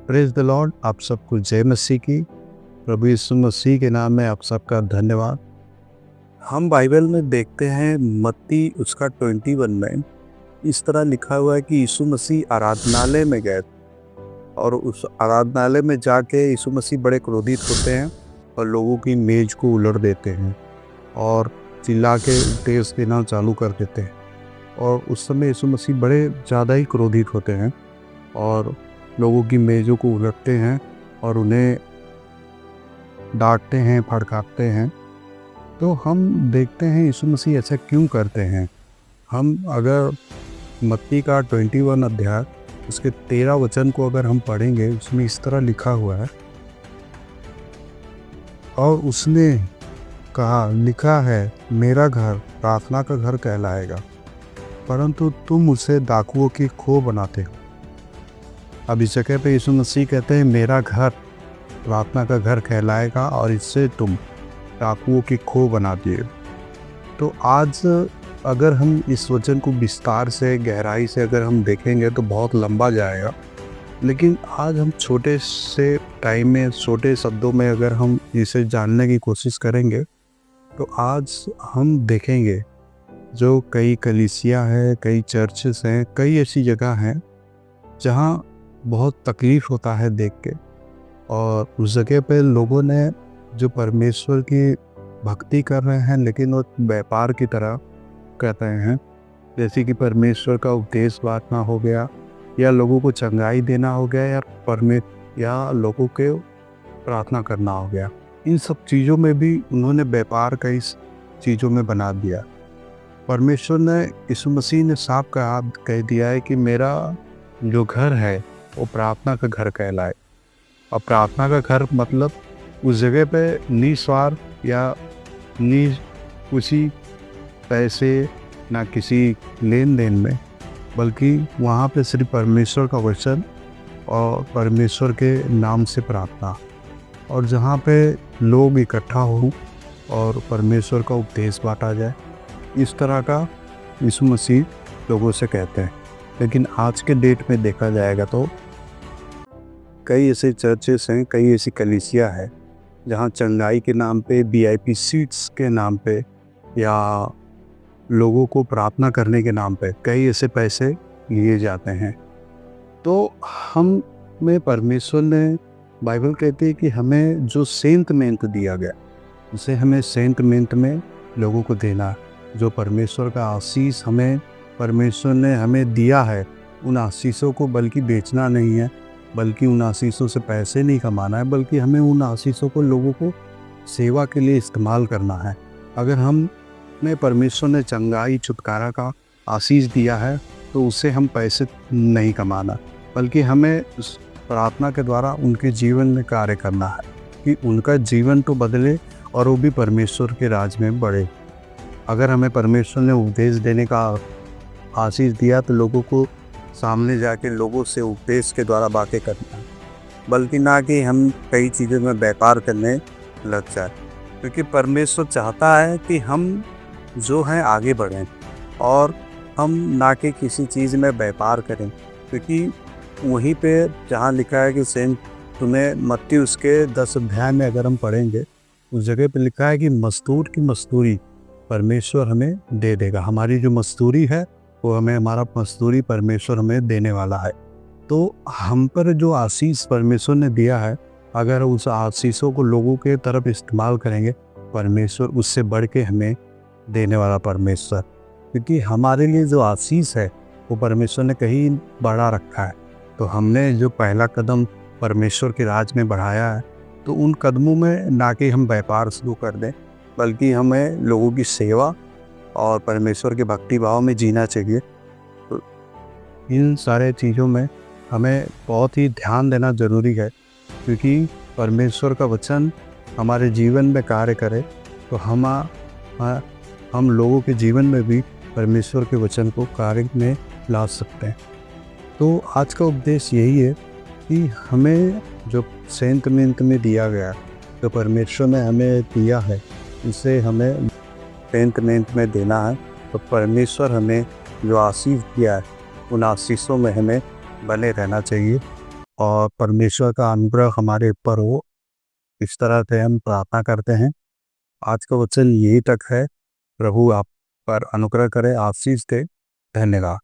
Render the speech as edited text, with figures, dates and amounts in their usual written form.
Praise the Lord. आप सबको जय मसीह की। प्रभु यीशु मसीह के नाम में आप सबका धन्यवाद। हम बाइबल में देखते हैं मत्ती उसका 21 में इस तरह लिखा हुआ है कि यीशु मसीह आराधनालय में गए और उस आराधनालय में जाके यीशु मसीह बड़े क्रोधित होते हैं और लोगों की मेज को उलट देते हैं और चिल्ला के उपदेश देना चालू कर देते हैं। और उस समय यीशु मसीह बड़े ज़्यादा ही क्रोधित होते हैं और लोगों की मेज़ों को उलटते हैं और उन्हें डांटते हैं, फड़काते हैं। तो हम देखते हैं यीशु मसीह ऐसा क्यों करते हैं। हम अगर मत्ती का 21 अध्याय उसके 13 वचन को अगर हम पढ़ेंगे, उसमें इस तरह लिखा हुआ है, और उसने कहा, लिखा है, मेरा घर प्रार्थना का घर कहलाएगा, परंतु तुम उसे डाकुओं की खो बनाते हो। अब इस जगह पे यीशु मसीह कहते हैं मेरा घर प्रार्थना का घर कहलाएगा और इससे तुम डाकुओं की खो बना दिए। तो आज अगर हम इस वचन को विस्तार से, गहराई से अगर हम देखेंगे तो बहुत लंबा जाएगा, लेकिन आज हम छोटे से टाइम में, छोटे शब्दों में अगर हम इसे जानने की कोशिश करेंगे तो आज हम देखेंगे जो कई कलीसिया हैं, कई चर्चेस हैं, कई ऐसी जगह हैं जहाँ बहुत तकलीफ़ होता है देख के। और उस जगह पे लोगों ने जो परमेश्वर की भक्ति कर रहे हैं लेकिन वो व्यापार की तरह कर रहे हैं, जैसे कि परमेश्वर का उपदेश बांटना हो गया, या लोगों को चंगाई देना हो गया, या लोगों के प्रार्थना करना हो गया। इन सब चीज़ों में भी उन्होंने व्यापार कई चीज़ों में बना दिया। परमेश्वर ने, यीशु मसीह ने साफ कह दिया है कि मेरा जो घर है वो प्रार्थना का घर कहलाए। और प्रार्थना का घर मतलब उस जगह पे निस्वार्थ या किसी पैसे, ना किसी लेन देन में, बल्कि वहाँ पे सिर्फ परमेश्वर का वचन और परमेश्वर के नाम से प्रार्थना, और जहाँ पे लोग इकट्ठा हों और परमेश्वर का उपदेश बांटा जाए, इस तरह का यीशु मसीह लोगों से कहते हैं। लेकिन आज के डेट में देखा जाएगा तो कई ऐसे चर्चेस हैं, कई ऐसी कलीसिया है जहाँ चंगाई के नाम पे, VIP सीट्स के नाम पे, या लोगों को प्रार्थना करने के नाम पे कई ऐसे पैसे लिए जाते हैं। तो हमें परमेश्वर ने, बाइबल कहती है कि हमें जो सेंटमेंट दिया गया उसे हमें सेंटमेंट में लोगों को देना। जो परमेश्वर का आशीष हमें परमेश्वर ने हमें दिया है, उन आशीषों को बल्कि बेचना नहीं है, बल्कि उन आशीषों से पैसे नहीं कमाना है, बल्कि हमें उन आशीषों को लोगों को सेवा के लिए इस्तेमाल करना है। अगर हमें परमेश्वर ने चंगाई, छुटकारा का आशीष दिया है तो उससे हम पैसे नहीं कमाना, बल्कि हमें उस प्रार्थना के द्वारा उनके जीवन में कार्य करना है कि उनका जीवन तो बदले और वो भी परमेश्वर के राज में बढ़े। अगर हमें परमेश्वर ने उपदेश देने का आशीष दिया तो लोगों को सामने जाके लोगों से उपदेश के द्वारा बातें करना, बल्कि ना कि हम कई चीज़ों में व्यापार करने लग जाए। क्योंकि परमेश्वर चाहता है कि हम जो हैं आगे बढ़ें और हम ना कि किसी चीज़ में व्यापार करें। क्योंकि वहीं पे जहाँ लिखा है कि सेंट, तुम्हें मत्ती उसके 10 अध्याय में अगर हम पढ़ेंगे, उस जगह पे लिखा है कि मज़दूर की मज़दूरी परमेश्वर हमें दे देगा। हमारी जो मज़दूरी है वो हमारा मज़दूरी परमेश्वर हमें देने वाला है। तो हम पर जो आशीष परमेश्वर ने दिया है, अगर उस आशीषों को लोगों के तरफ इस्तेमाल करेंगे, परमेश्वर उससे बढ़ के हमें देने वाला परमेश्वर। क्योंकि हमारे लिए जो आशीष है वो परमेश्वर ने कहीं बढ़ा रखा है। तो हमने जो पहला कदम परमेश्वर के राज में बढ़ाया है, तो उन कदमों में ना कि हम व्यापार शुरू कर दें, बल्कि हमें लोगों की सेवा और परमेश्वर के भक्ति भाव में जीना चाहिए। तो इन सारे चीज़ों में हमें बहुत ही ध्यान देना ज़रूरी है, क्योंकि परमेश्वर का वचन हमारे जीवन में कार्य करे तो हम लोगों के जीवन में भी परमेश्वर के वचन को कार्य में ला सकते हैं। तो आज का उपदेश यही है कि हमें जो सेंटमेंट में दिया गया, जो परमेश्वर ने हमें दिया है, इसे हमें सेंटमेंट में देना है। तो परमेश्वर हमें जो आशीष दिया है, उन आशीषों में हमें बने रहना चाहिए। और परमेश्वर का अनुग्रह हमारे ऊपर हो, इस तरह से हम प्रार्थना करते हैं। आज का वचन यही तक है। प्रभु आप पर अनुग्रह करे, आशीष दे। धन्यवाद।